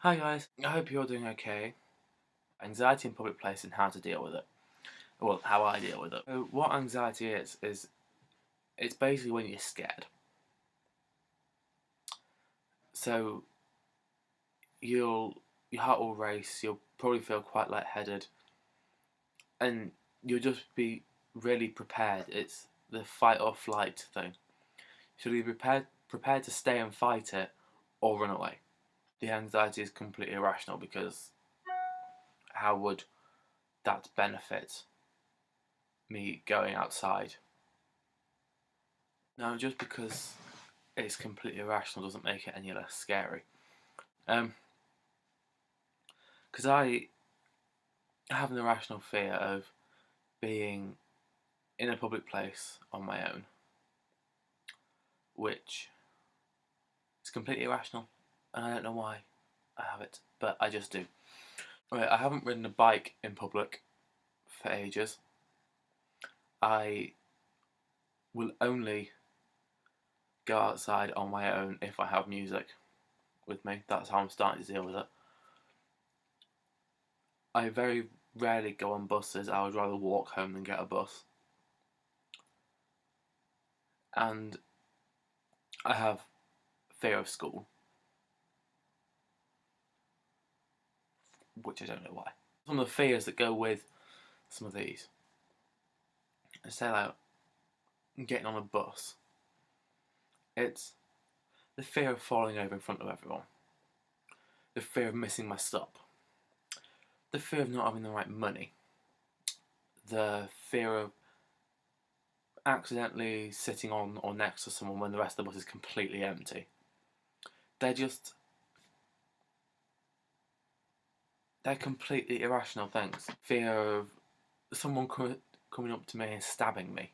Hi guys, I hope you're doing okay. Anxiety in public place and how to deal with it. Well, how I deal with it. So what anxiety is it's basically when you're scared. So your heart will race, you'll probably feel quite lightheaded, and you'll just be really prepared. It's the fight or flight thing. So you'll be prepared to stay and fight it or run away. The anxiety is completely irrational because how would that benefit me going outside? Now, just because it's completely irrational doesn't make it any less scary. Um, because I have an irrational fear of being in a public place on my own, which is completely irrational, and I don't know why I have it, but I just do. Right, I haven't ridden a bike in public for ages. I will only go outside on my own if I have music with me. That's how I'm starting to deal with it. I very rarely go on buses. I would rather walk home than get a bus. And I have fear of school, which I don't know why. Some of the fears that go with some of these, say like getting on a bus, it's the fear of falling over in front of everyone, the fear of missing my stop, the fear of not having the right money, the fear of accidentally sitting on or next to someone when the rest of the bus is completely empty. They're just, they're completely irrational things. Fear of someone coming up to me and stabbing me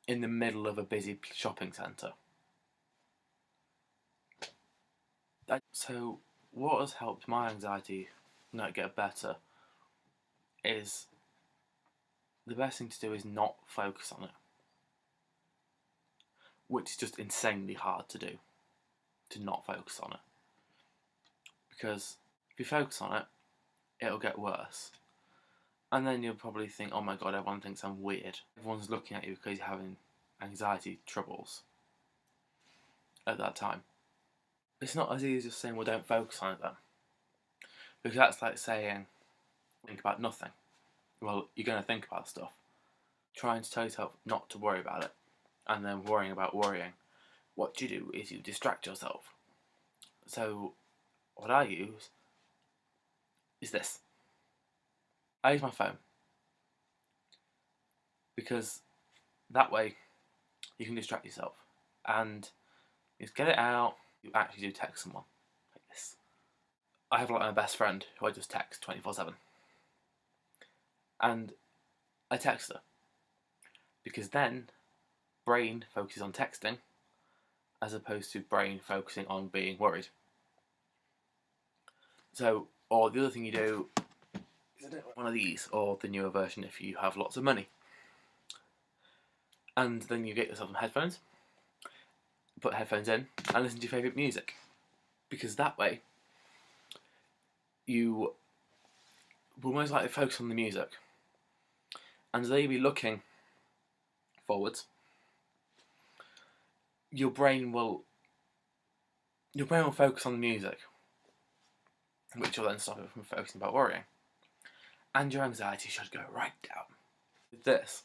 in the middle of a busy shopping centre. So, what has helped my anxiety not get better is the best thing to do is not focus on it, which is just insanely hard to do, to not focus on it. Because if you focus on it, it'll get worse. And then you'll probably think, oh my god, everyone thinks I'm weird. Everyone's looking at you because you're having anxiety troubles at that time. It's not as easy as just saying, well, don't focus on it then. Because that's like saying, think about nothing. Well, you're going to think about stuff. Trying to tell yourself not to worry about it, and then worrying about worrying. What you do is you distract yourself. So, what I use is this. I use my phone. Because that way, you can distract yourself. And you just get it out, you actually do text someone. Like this. I have like my best friend who I just text 24/7. And I text her. Because then, brain focuses on texting, as opposed to brain focusing on being worried. So, or the other thing you do is one of these, or the newer version if you have lots of money. And then you get yourself some headphones, put headphones in, and listen to your favourite music. Because that way, you will most likely focus on the music. And as you'll be looking forwards, your brain will focus on the music, which will then stop it from focusing about worrying. And your anxiety should go right down. With this,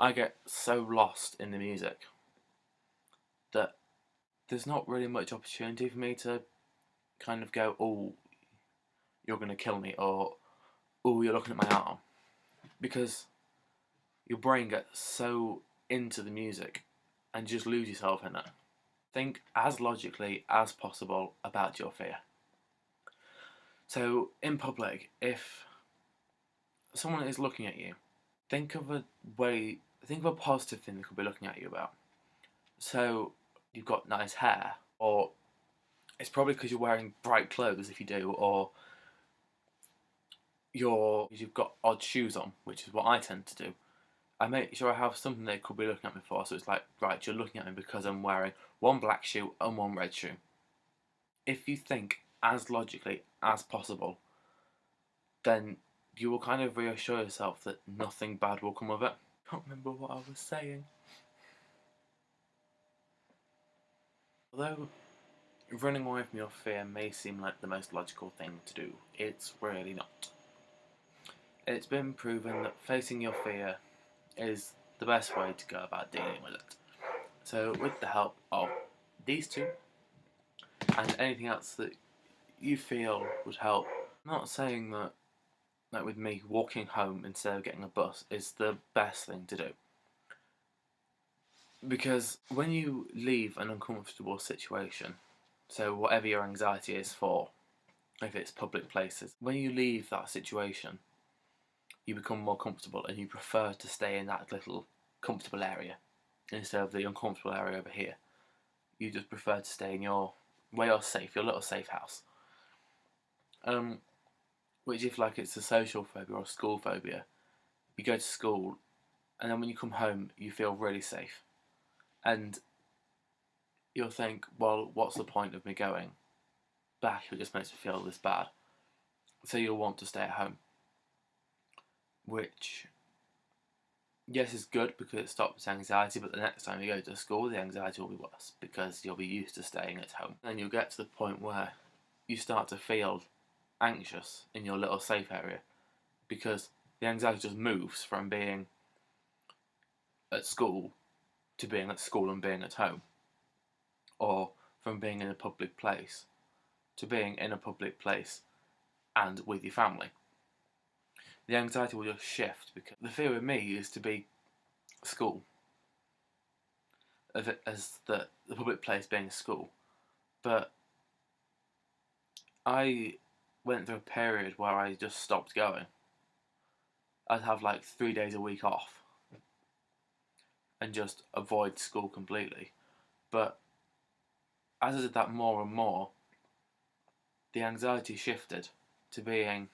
I get so lost in the music that there's not really much opportunity for me to kind of go, oh, you're going to kill me, or oh, you're looking at my arm. Because your brain gets so into the music and you just lose yourself in it. Think as logically as possible about your fear. So, in public, if someone is looking at you, think of a positive thing they could be looking at you about. So, you've got nice hair, or it's probably because you're wearing bright clothes if you do, or you've got odd shoes on, which is what I tend to do. I make sure I have something they could be looking at me for, so it's like, right, you're looking at me because I'm wearing one black shoe and one red shoe. If you think as logically as possible, then you will kind of reassure yourself that nothing bad will come of it. Can't remember what I was saying. Although running away from your fear may seem like the most logical thing to do, it's really not. It's been proven that facing your fear is the best way to go about dealing with it. So with the help of these two, and anything else that you feel would help, I'm not saying that, like with me, walking home instead of getting a bus is the best thing to do. Because when you leave an uncomfortable situation, so whatever your anxiety is for, if it's public places, when you leave that situation, you become more comfortable and you prefer to stay in that little comfortable area instead of the uncomfortable area over here. You just prefer to stay in your, where you're safe, your little safe house. Which if like it's a social phobia or a school phobia, you go to school and then when you come home you feel really safe. And you'll think, well, what's the point of me going back if it just makes me feel this bad? So you'll want to stay at home. Which, yes, is good because it stops anxiety, but the next time you go to school, the anxiety will be worse because you'll be used to staying at home. Then you'll get to the point where you start to feel anxious in your little safe area because the anxiety just moves from being at school to being at school and being at home, or from being in a public place to being in a public place and with your family. The anxiety will just shift because the fear with me is to be school, as the public place being school. But I went through a period where I just stopped going. I'd have like 3 days a week off and just avoid school completely. But as I did that more and more, the anxiety shifted to being,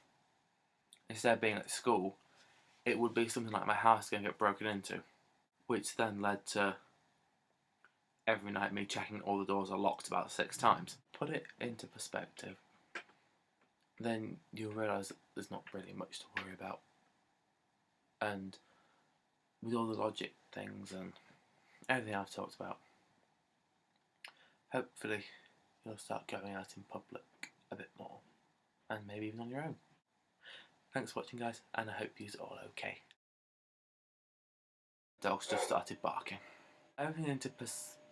instead of being at school, it would be something like my house going to get broken into, which then led to every night me checking all the doors are locked about 6 times. Put it into perspective, then you'll realise that there's not really much to worry about. And with all the logic things and everything I've talked about, hopefully you'll start going out in public a bit more, and maybe even on your own. Thanks for watching, guys, and I hope you're all okay. Dogs just started barking. Everything into perspective.